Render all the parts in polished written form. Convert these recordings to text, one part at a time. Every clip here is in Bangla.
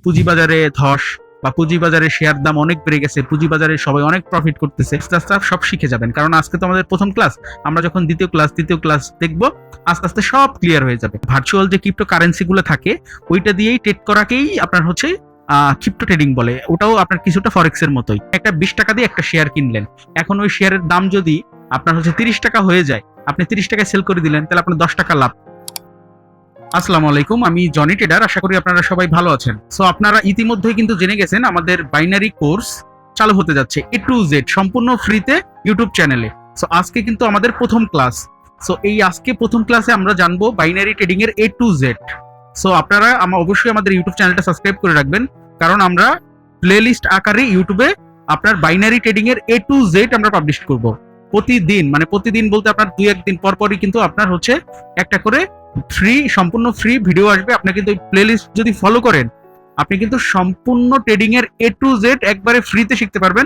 পুঁজিবাজারে ধস বা পুঁজিবাজারে শেয়ার দাম অনেক বেড়ে গেছে, পুঁজিবাজারে সবাই অনেক প্রফিট করতেছে, আস্তে আস্তে সব শিখে যাবেন। কারণ আজকে তো আমাদের প্রথম ক্লাস, আমরা যখন দ্বিতীয় ক্লাস দেখবো আস্তে আস্তে সব ক্লিয়ার হয়ে যাবে। ভার্চুয়াল যে ক্রিপ্টো কারেন্সি গুলো থাকে ওইটা দিয়েই ট্রেড করাকেই আপনার হচ্ছে ক্রিপ্টো ট্রেডিং বলে। ওটাও আপনার কিছুটা ফরেক্স এর মতোই। একটা 20 টাকা দিয়ে একটা শেয়ার কিনলেন, এখন ওই শেয়ারের দাম যদি আপনার হচ্ছে 30 টাকা হয়ে যায়, আপনি 30 টাকায় সেল করে দিলেন, তাহলে আপনার 10 টাকা লাভ। আসসালামু আলাইকুম, আমি জনি ট্রেডার। আশা করি আপনারা সবাই ভালো আছেন। সো আপনারা ইতিমধ্যেই কিন্তু জেনে গেছেন আমাদের বাইনারি কোর্স চালু হতে যাচ্ছে A to Z সম্পূর্ণ ফ্রিতে ইউটিউব চ্যানেলে। সো আজকে কিন্তু আমাদের প্রথম ক্লাস। সো এই আজকে প্রথম ক্লাসে আমরা জানবো বাইনারি ট্রেডিং এর A to Z। সো আপনারা অবশ্যই আমাদের ইউটিউব চ্যানেলটা সাবস্ক্রাইব করে রাখবেন, কারণ আমরা প্লেলিস্ট আকারে ইউটিউবে আপনার বাইনারি ট্রেডিং এর A to Z আমরা পাবলিশ করব প্রতিদিন। মানে প্রতিদিন বলতে আপনার 2-1 দিন পর পরই কিন্তু আপনার হচ্ছে একটা করে সম্পূর্ণ ফ্রি ভিডিও আসবে। আপনি কিন্তু প্লেলিস্ট যদি ফলো করেন, আপনি কিন্তু সম্পূর্ণ ট্রেডিং এর A to Z একবারে ফ্রিতে শিখতে পারবেন।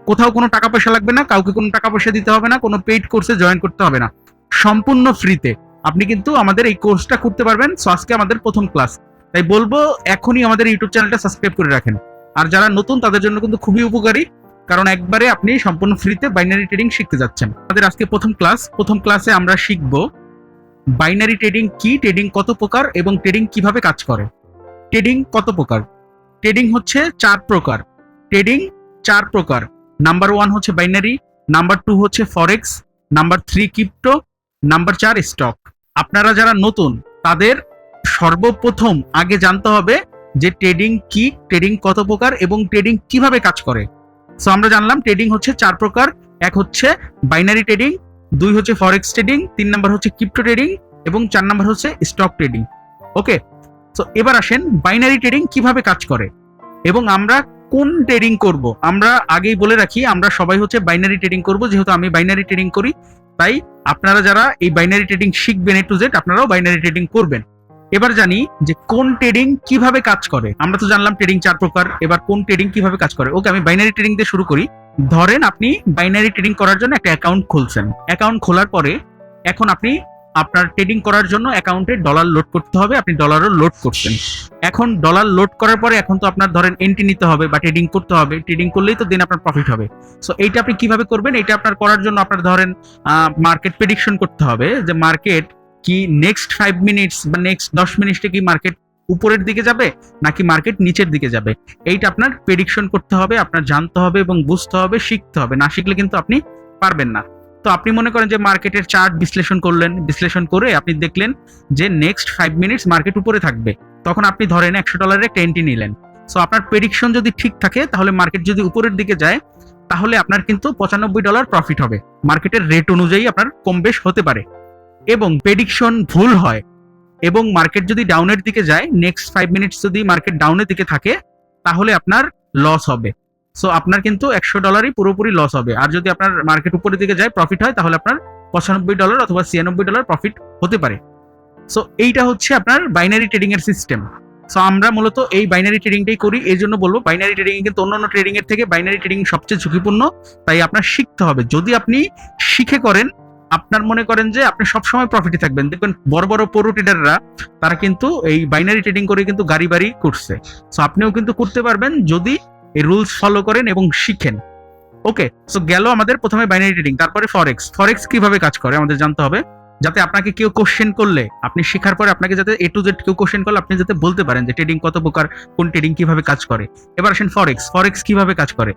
কোথাও কোনো টাকা পয়সা লাগবে না, কাউকে কোনো টাকা পয়সা দিতে হবে না, কোনো পেইড কোর্সে জয়েন করতে হবে না, সম্পূর্ণ ফ্রিতে আপনি কিন্তু আমাদের এই কোর্সটা করতে পারবেন। সো আজকে আমাদের প্রথম ক্লাস, তাই বলবো এখনই আমাদের ইউটিউব চ্যানেলটা সাবস্ক্রাইব করে রাখেন। আর যারা নতুন তাদের জন্য কিন্তু খুবই উপকারী, কারণ একবারে আপনি সম্পূর্ণ ফ্রিতে বাইনারি ট্রেডিং শিখতে যাচ্ছেন। আমাদের আজকে প্রথম ক্লাসে আমরা শিখবো বাইনারি ট্রেডিং কি, ট্রেডিং কত প্রকার এবং ট্রেডিং কিভাবে কাজ করে। ট্রেডিং কত প্রকার? ট্রেডিং হচ্ছে 4 প্রকার। ট্রেডিং 4 প্রকার। নাম্বার 1 হচ্ছে বাইনারি, নাম্বার 2 হচ্ছে ফরেক্স, নাম্বার 3 ক্রিপ্টো, নাম্বার 4 স্টক। আপনারা যারা নতুন তাদের সর্বপ্রথম আগে জানতে হবে যে ট্রেডিং কি, ট্রেডিং কত প্রকার এবং ট্রেডিং কিভাবে কাজ করে। সো আমরা জানলাম ট্রেডিং হচ্ছে 4 প্রকার। এক হচ্ছে বাইনারি ট্রেডিং, 2 হচ্ছে ফরেক্স ট্রেডিং, 3 নাম্বার হচ্ছে ক্রিপ্টো ট্রেডিং এবং 4 নাম্বার হচ্ছে স্টক ট্রেডিং। ওকে, সো এবার আসেন বাইনারি ট্রেডিং কিভাবে কাজ করে এবং আমরা কোন ট্রেডিং করব। আমরা আগেই বলে রাখি আমরা সবাই হচ্ছে বাইনারি ট্রেডিং করব, যেহেতু আমি বাইনারি ট্রেডিং করি, তাই আপনারা যারা এই বাইনারি ট্রেডিং শিখবেন A to Z আপনারাও বাইনারি ট্রেডিং করবেন। এবার জানি যে কোন ট্রেডিং কিভাবে কাজ করে। আমরা তো জানলাম ট্রেডিং 4 প্রকার, এবার কোন ট্রেডিং কিভাবে কাজ করে। ওকে, আমি বাইনারি ট্রেডিং দিয়ে শুরু করি। ধরেন আপনি বাইনারি ট্রেডিং করার জন্য একটা অ্যাকাউন্ট খুলছেন। অ্যাকাউন্ট খোলার পরে এখন আপনি আপনার ট্রেডিং করার জন্য অ্যাকাউন্টে ডলার লোড করতে হবে। আপনি ডলারও লোড করছেন। এখন ডলার লোড করার পরে এখন তো আপনার ধরেন এন্ট্রি নিতে হবে বা ট্রেডিং করতে হবে। ট্রেডিং করলেই তো দিন আপনার প্রফিট হবে। সো এইটা আপনি কিভাবে করবেন? এটা আপনার করার জন্য আপনার ধরেন মার্কেট প্রেডিকশন করতে হবে যে মার্কেট কি নেক্সট 5 মিনিটস বা নেক্সট 10 মিনিটে কি মার্কেট উপরের দিকে যাবে নাকি মার্কেট নিচের দিকে যাবে। এইটা আপনার প্রেডিকশন করতে হবে, আপনার জানতে হবে এবং বুঝতে হবে, শিখতে হবে। না শিখলে কিন্তু আপনি পারবেন না। তো আপনি মনে করেন যে মার্কেটের চার্ট বিশ্লেষণ করলেন, বিশ্লেষণ করে আপনি দেখলেন যে নেক্সট 5 মিনিটস মার্কেট উপরে থাকবে, তখন আপনি ধরেন $100 একটা এন্ট্রি নিলেন। সো আপনার প্রেডিকশন যদি ঠিক থাকে, তাহলে মার্কেট যদি উপরের দিকে যায়, তাহলে আপনার কিন্তু $95 প্রফিট হবে। মার্কেটের রেট অনুযায়ী আপনার কম বেশ হতে পারে। এবং প্রেডিকশন ভুল হয় এবং মার্কেট যদি ডাউনের দিকে যায়, নেক্সট 5 মিনিটস যদি মার্কেট ডাউনের দিকে থাকে, তাহলে আপনার লস হবে। সো আপনার কিন্তু $100 পুরোপুরি লস হবে। আর যদি আপনার মার্কেট উপরের দিকে যায়, প্রফিট হয়, তাহলে আপনার $95 অথবা $96 প্রফিট হতে পারে। সো এইটা হচ্ছে আপনার বাইনারি ট্রেডিং এর সিস্টেম। সো আমরা মূলত এই বাইনারি ট্রেডিংটাই করি। এই জন্য বলবো বাইনারি ট্রেডিং কিন্তু অন্যান্য ট্রেডিং এর থেকে বাইনারি ট্রেডিং সবচেয়ে ঝুঁকিপূর্ণ, তাই আপনার শিখতে হবে। যদি আপনি শিখে করেন, আপনার মনে করেন যে আপনি সবসময় প্রফিটে থাকবেন। দেখবেন বড় বড় প্রো ট্রেডাররা তারা কিন্তু এই বাইনারি ট্রেডিং করে কিন্তু গাড়ি বাড়ি করছে। সো আপনিও কিন্তু করতে পারবেন যদি এই রুলস ফলো করেন এবং শিখেন। ওকে, সো গেল আমাদের প্রথমে বাইনারি ট্রেডিং। তারপরে ফরেক্স। ফরেক্স কিভাবে কাজ করে আমাদের জানতে হবে, যাতে আপনাকে কেউ কোশ্চেন করলে, আপনি শেখার পরে আপনাকে যাতে A to Z কেউ কোশ্চেন করলে আপনি যাতে বলতে পারেন যে ট্রেডিং কত প্রকার, কোন ট্রেডিং কিভাবে কাজ করে। এবার আসেন ফরেক্স। ফরেক্স কিভাবে কাজ করে?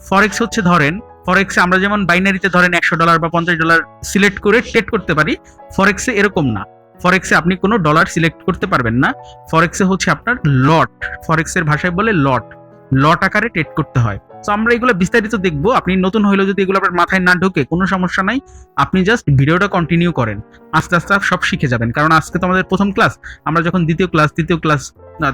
ফরেক্স হচ্ছে ধরেন ফরেক্সে আমরা যেমন বাইনারিতে ধরেন $100 বা $50 সিলেক্ট করে ট্রেড করতে পারি, ফরেক্সে এরকম না। ফরেক্সে আপনি কোনো ডলার সিলেক্ট করতে পারবেন না। ফরেক্সে হচ্ছে আপনার লট, ফরেক্সের ভাষায় বলে লট, লট আকারে ট্রেড করতে হয়। তো আমরা এগুলো বিস্তারিত দেখবো। আপনি নতুন হইলেও যদি এগুলো আপনার মাথায় না ঢোকে, কোনো সমস্যা নাই, আপনি জাস্ট ভিডিওটা কন্টিনিউ করেন, আস্তে আস্তে সব শিখে যাবেন। কারণ আজকে তো আমাদের প্রথম ক্লাস, আমরা যখন দ্বিতীয় ক্লাস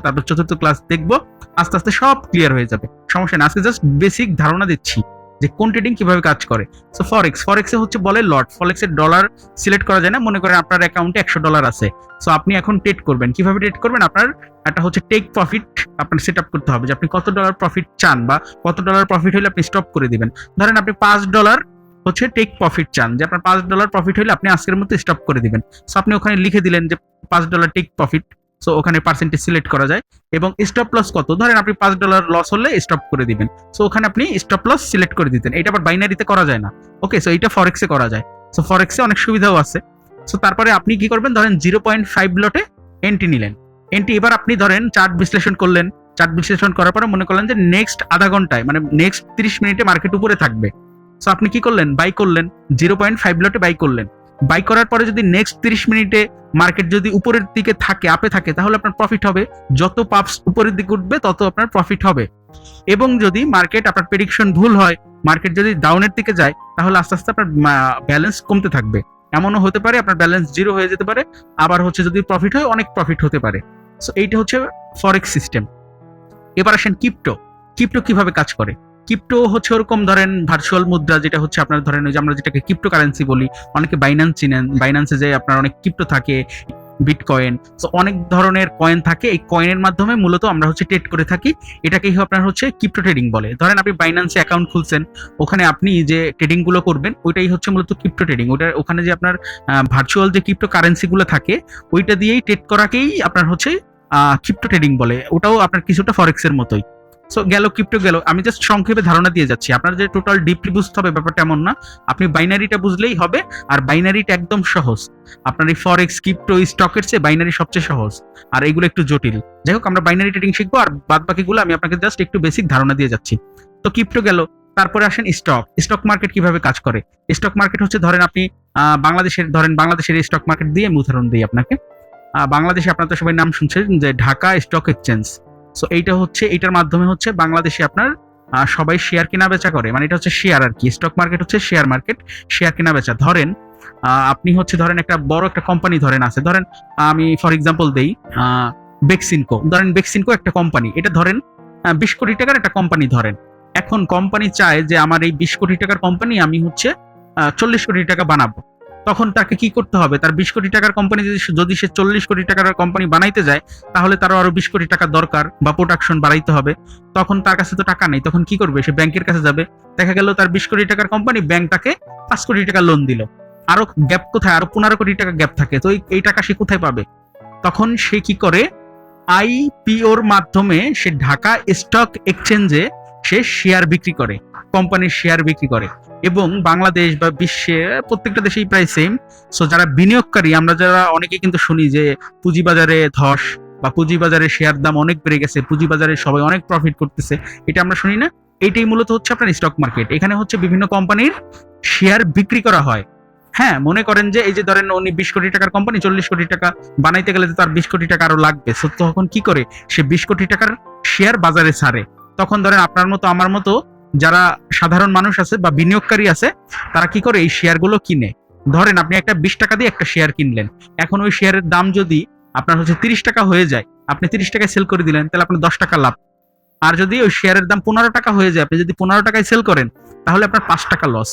তারপর চতুর্থ ক্লাস দেখবো, আস্তে আস্তে সব ক্লিয়ার হয়ে যাবে। সমস্যা না, আজকে জাস্ট বেসিক ধারণা দিচ্ছি যে কোন ট্রেডিং কিভাবে কাজ করে। সো ফরেক্সে হচ্ছে বলে লট। ফরেক্সের ডলার সিলেক্ট করা যায় না। মনে করেন আপনার অ্যাকাউন্টে $100 আছে। সো আপনি এখন ট্রেড করবেন। কিভাবে ট্রেড করবেন? আপনার একটা হচ্ছে টেক প্রফিট আপনার সেট আপ করতে হবে যে আপনি কত ডলার প্রফিট চান বা কত ডলার প্রফিট হলে আপনি স্টপ করে দিবেন। ধরেন আপনি $5 হচ্ছে টেক প্রফিট চান, যে আপনার $5 প্রফিট হলে আপনি আজকের মতো স্টপ করে দিবেন। সো আপনি ওখানে লিখে দিলেন যে $5 টেক প্রফিট। সো ওখানে পার্সেন্টেজ সিলেক্ট করা যায় এবং স্টপ লস কত, ধরেন আপনি $5 লস হলে স্টপ করে দিবেন, সো ওখানে আপনি স্টপ লস সিলেক্ট করে দিতেন। এটা আবার বাইনারিতে করা যায় না। ওকে, সো এটা ফরেক্সে করা যায়। সো ফরেক্সে অনেক সুবিধাও আছে। সো তারপরে আপনি কি করবেন, ধরেন 0.5 লটে এন্ট্রি নিলেন। এন্ট্রি এবার আপনি ধরেন চার্ট বিশ্লেষণ করলেন, চার্ট বিশ্লেষণ করার পরে মনে করলেন যে নেক্সট আধা ঘন্টায় মানে নেক্সট 30 মিনিটে মার্কেট উপরে থাকবে। সো আপনি কি করলেন, বাই করলেন, 0.5 লটে বাই করলেন। বাই করার পরে যদি নেক্সট 30 মিনিটে মার্কেট যদি উপরের দিকে থাকে, আপে থাকে, তাহলে আপনার প্রফিট হবে। যত পাপস উপরের দিকে উঠবে তত আপনার প্রফিট হবে। এবং যদি মার্কেট আপনার প্রেডিকশন ভুল হয়, মার্কেট যদি ডাউনের দিকে যায়, তাহলে আস্তে আস্তে আপনার ব্যালেন্স কমতে থাকবে। এমনও হতে পারে আপনার ব্যালেন্স জিরো হয়ে যেতে পারে, আবার হচ্ছে যদি প্রফিট হয় অনেক প্রফিট হতে পারে। সো এইটা হচ্ছে ফরেক্স সিস্টেম। এবার আসেন ক্রিপ্টো। ক্রিপ্টো কিভাবে কাজ করে? ক্রিপ্টো হচ্ছে ওরকম ধরেন ভার্চুয়াল মুদ্রা, যেটা হচ্ছে আপনার ধরেন ওই যে আমরা যেটাকে ক্রিপ্টো কারেন্সি বলি, অনেকে বাইন্যান্স চিনেন, বাইন্যান্সে যে আপনার অনেক ক্রিপ্টো থাকে, বিটকয়েন, সো অনেক ধরনের কয়েন থাকে। এই কয়েনের মাধ্যমে মূলত আমরা হচ্ছে ট্রেড করে থাকি। এটাকেই আপনার হচ্ছে ক্রিপ্টো ট্রেডিং বলে। ধরেন আপনি বাইন্যান্সে অ্যাকাউন্ট খুলছেন, ওখানে আপনি যে ট্রেডিং গুলো করবেন ওইটাই হচ্ছে মূলত ক্রিপ্টো ট্রেডিং। ওখানে যে আপনার ভার্চুয়াল যে ক্রিপ্টো কারেন্সি গুলো থাকে ওইটা দিয়েই ট্রেড করাকেই আপনার হচ্ছে ক্রিপ্টো ট্রেডিং বলে। ওটাও আপনার কিছুটা ফরেক্সের মতোই। সো গেল ক্রিপ্টো গেল, আমি জাস্ট সংক্ষেপে ধারণা দিয়ে যাচ্ছি, আপনার যে টোটাল ডিপলি বুঝতে হবে ব্যাপারটা এমন না। আপনি বাইনারিটা বুঝলেই হবে, আর বাইনারিটা একদম সহজ। আপনার এই ফরেক্স, ক্রিপ্টো, স্টকের চেয়ে বাইনারি সবচেয়ে সহজ, আর এগুলো একটু জটিল। যাই হোক, আমরা বাইনারি ট্রেডিং শিখবো, আর বাদ বাকিগুলো আমি আপনাকে জাস্ট একটু বেসিক ধারণা দিয়ে যাচ্ছি। তো ক্রিপ্টো গেল, তারপরে আসেন স্টক। স্টক মার্কেট কিভাবে কাজ করে? স্টক মার্কেট হচ্ছে ধরেন আপনি বাংলাদেশের স্টক মার্কেট দিয়ে আমি উদাহরণ দিই আপনাকে। বাংলাদেশে আপনারা তো সবাই নাম শুনছেন যে ঢাকা স্টক এক্সচেঞ্জ। সো এইটা হচ্ছে, এইটার মাধ্যমে হচ্ছে বাংলাদেশে আপনার সবাই শেয়ার কেনা বেচা করে, মানে এটা হচ্ছে শেয়ার আর কি। স্টক মার্কেট হচ্ছে শেয়ার মার্কেট, শেয়ার কেনা বেচা। ধরেন আপনি হচ্ছে ধরেন একটা বড় একটা কোম্পানি ধরেন আছে, ধরেন আমি ফর এক্সাম্পল দেই বেক্সিমকো। ধরেন বেক্সিমকো একটা কোম্পানি, এটা ধরেন 20 কোটি টাকার একটা কোম্পানি ধরেন। এখন কোম্পানি চায় যে আমার এই 20 কোটি টাকার কোম্পানি আমি হচ্ছে 40 কোটি টাকা বানাবো। তখন তাকে কি করতে হবে, তার 20 কোটি টাকার কোম্পানি যদি সে 40 কোটি টাকার কোম্পানি বানাইতে যায়, তাহলে তারও আরো 20 কোটি টাকা দরকার বা প্রোডাকশন বাড়াইতে হবে। তখন তার কাছে তো টাকা নেই, তখন কি করবে, সে ব্যাংকের কাছে যাবে। দেখা গেল তার 20 কোটি টাকার কোম্পানি, ব্যাংক তাকে 5 কোটি টাকা লোন দিল। আরো গ্যাপ কোথায়, আরো 15 কোটি টাকা গ্যাপ থাকে, তো এই টাকা সে কোথায় পাবে? তখন সে কি করে, আইপিওর মাধ্যমে সে ঢাকা স্টক এক্সচেঞ্জে সে শেয়ার বিক্রি করে, কোম্পানির শেয়ার বিক্রি করে। এবং বাংলাদেশ বা বিশ্বে প্রত্যেকটা দেশেই প্রায় সেম। সো যারা বিনিয়োগকারী, আমরা যারা অনেকে কিন্তু শুনি যে পুঁজিবাজারে ধস বা পুঁজিবাজারে শেয়ার দাম অনেক বেড়ে গেছে, পুঁজিবাজারে সবাই অনেক প্রফিট করতেছে, এটা আমরা শুনি না? এইটাই মূলত হচ্ছে আপনার স্টক মার্কেট। এখানে হচ্ছে বিভিন্ন কোম্পানির শেয়ার বিক্রি করা হয়। হ্যাঁ, মনে করেন যে এই যে ধরেন উনি 20 কোটি টাকার কোম্পানি, 40 কোটি টাকা বানাইতে গেলে তো তার 20 কোটি টাকা আরো লাগবে। সো তখন কি করে, সে 20 কোটি টাকার শেয়ার বাজারে ছাড়ে। তখন ধরেন আপনার মতো আমার মতো যারা সাধারণ মানুষ আছে বা বিনিয়োগকারী আছে, তারা কি করে, এই শেয়ারগুলো কিনে। ধরেন আপনি একটা 20 টাকা দিয়ে একটা শেয়ার কিনলেন, এখন ওই শেয়ারের দাম যদি আপনার হচ্ছে 30 টাকা হয়ে যায়, আপনি 30 টাকায় সেল করে দিলেন, তাহলে আপনার 10 টাকা লাভ। আর যদি ওই শেয়ারের দাম 15 টাকা হয়ে যায়, আপনি যদি 15 টাকায় সেল করেন, তাহলে আপনার 5 টাকা লস।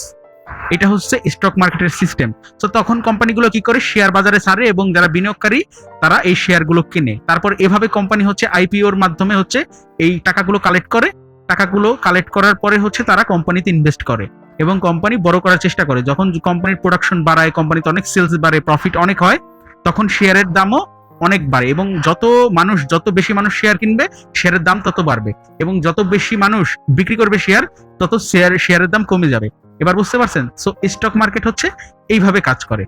এটা হচ্ছে স্টক মার্কেটের সিস্টেম। তো তখন কোম্পানিগুলো কি করে, শেয়ার বাজারে ছাড়ে এবং যারা বিনিয়োগকারী তারা এই শেয়ারগুলো কিনে। তারপর এভাবে কোম্পানি হচ্ছে আইপিওর মাধ্যমে হচ্ছে এই টাকাগুলো কালেক্ট করে। টাকাগুলো কালেক্ট করার পরে হচ্ছে তারা কোম্পানিতে ইনভেস্ট করে এবং কোম্পানি বড় করার চেষ্টা করে। যখন কোম্পানির প্রোডাকশন বাড়ায়, কোম্পানিতে অনেক সেলস বাড়ে, প্রফিট অনেক হয়, তখন শেয়ারের দামও অনেক বাড়ে। এবং যত বেশি মানুষ শেয়ার কিনবে, শেয়ারের দাম তত বাড়বে, এবং যত বেশি মানুষ বিক্রি করবে শেয়ার, তত শেয়ারের দাম কমে যাবে। এবার বুঝতে পারছেন? সো স্টক মার্কেট হচ্ছে এইভাবে কাজ করে।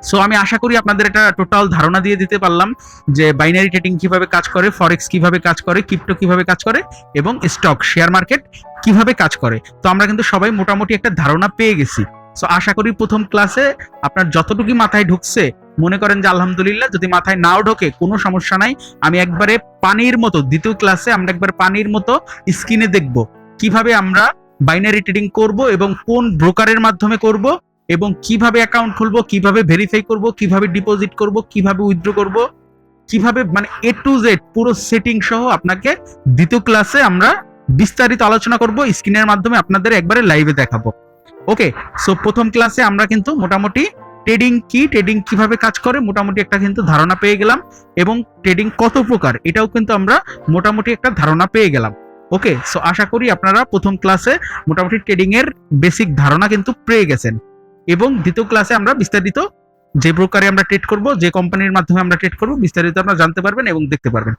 সো আমি আশা করি আপনাদের এটা টোটাল ধারণা দিয়ে দিতে পারলাম যে বাইনারি ট্রেডিং কিভাবে কাজ করে, ফরেক্স কিভাবে কাজ করে, ক্রিপ্টো কিভাবে কাজ করে, এবং স্টক শেয়ার মার্কেট কিভাবে কাজ করে। তো আমরা কিন্তু সবাই মোটামুটি একটা ধারণা পেয়ে গেছি। সো আশা করি প্রথম ক্লাসে আপনার যতটুকু মাথায় ঢুকছে, মনে করেন যে আলহামদুলিল্লাহ। যদি মাথায় নাও ঢোকে কোনো সমস্যা নাই, আমি একবারে পানির মতো দ্বিতীয় ক্লাসে আমরা একবার পানির মতো স্ক্রিনে দেখব কিভাবে আমরা বাইনারি ট্রেডিং করব এবং কোন ব্রোকারের মাধ্যমে করব, এবং কিভাবে অ্যাকাউন্ট খুলবো, কিভাবে ভেরিফাই করব, কিভাবে ডিপোজিট করব, কিভাবে উইথড্র করব, কিভাবে, মানে A to Z পুরো সেটিং সহ আপনাকে দ্বিতীয় ক্লাসে আমরা বিস্তারিত আলোচনা করব, স্ক্রিনের মাধ্যমে আপনাদের একবারে লাইভে দেখাবো। ওকে, সো প্রথম ক্লাসে আমরা কিন্তু মোটামুটি ট্রেডিং কিভাবে কাজ করে মোটামুটি একটা কিন্তু ধারণা পেয়ে গেলাম, এবং ট্রেডিং কত প্রকার এটাও কিন্তু আমরা মোটামুটি একটা ধারণা পেয়ে গেলাম। ওকে, সো আশা করি আপনারা প্রথম ক্লাসে মোটামুটি ট্রেডিং এর বেসিক ধারণা কিন্তু পেয়ে গেছেন, এবং দ্বিতীয় ক্লাসে আমরা বিস্তারিত যে ব্রোকারে আমরা ট্রেড করব, যে কোম্পানির মাধ্যমে আমরা ট্রেড করব, বিস্তারিত আপনারা জানতে পারবেন এবং দেখতে পারবেন।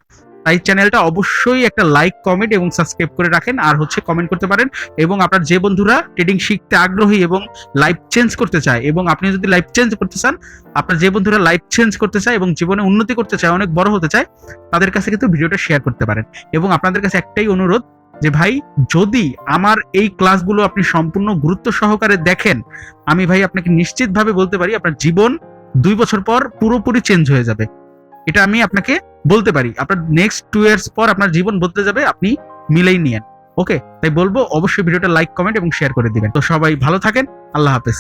তাই চ্যানেলটা অবশ্যই একটা লাইক, কমেন্ট এবং সাবস্ক্রাইব করে রাখেন। আর হচ্ছে কমেন্ট করতে পারেন। এবং আপনার যে বন্ধুরা ট্রেডিং শিখতে আগ্রহী এবং লাইফ চেঞ্জ করতে চায়, এবং আপনি যদি লাইফ চেঞ্জ করতে চান, আপনার যে বন্ধুরা লাইফ চেঞ্জ করতে চায় এবং জীবনে উন্নতি করতে চায়, অনেক বড় হতে চায়, তাদের কাছে কিন্তু ভিডিওটা শেয়ার করতে পারেন। এবং আপনাদের কাছে একটাই অনুরোধ যে ভাই, যদি আমার এই ক্লাসগুলো আপনি সম্পূর্ণ গুরুত্ব সহকারে দেখেন, আমি ভাই আপনাকে নিশ্চিতভাবে বলতে পারি আপনার জীবন 2 বছর পর পুরোপুরি চেঞ্জ হয়ে যাবে। এটা আমি আপনাকে বলতে পারি। আপনার নেক্সট 2 ইয়ার্স পর আপনার জীবন বদলে যাবে, আপনি মিলেই নিয়েন। ওকে, তাই বলবো অবশ্যই ভিডিওটা লাইক, কমেন্ট এবং শেয়ার করে দিবেন। তো সবাই ভালো থাকেন। আল্লাহ হাফেজ।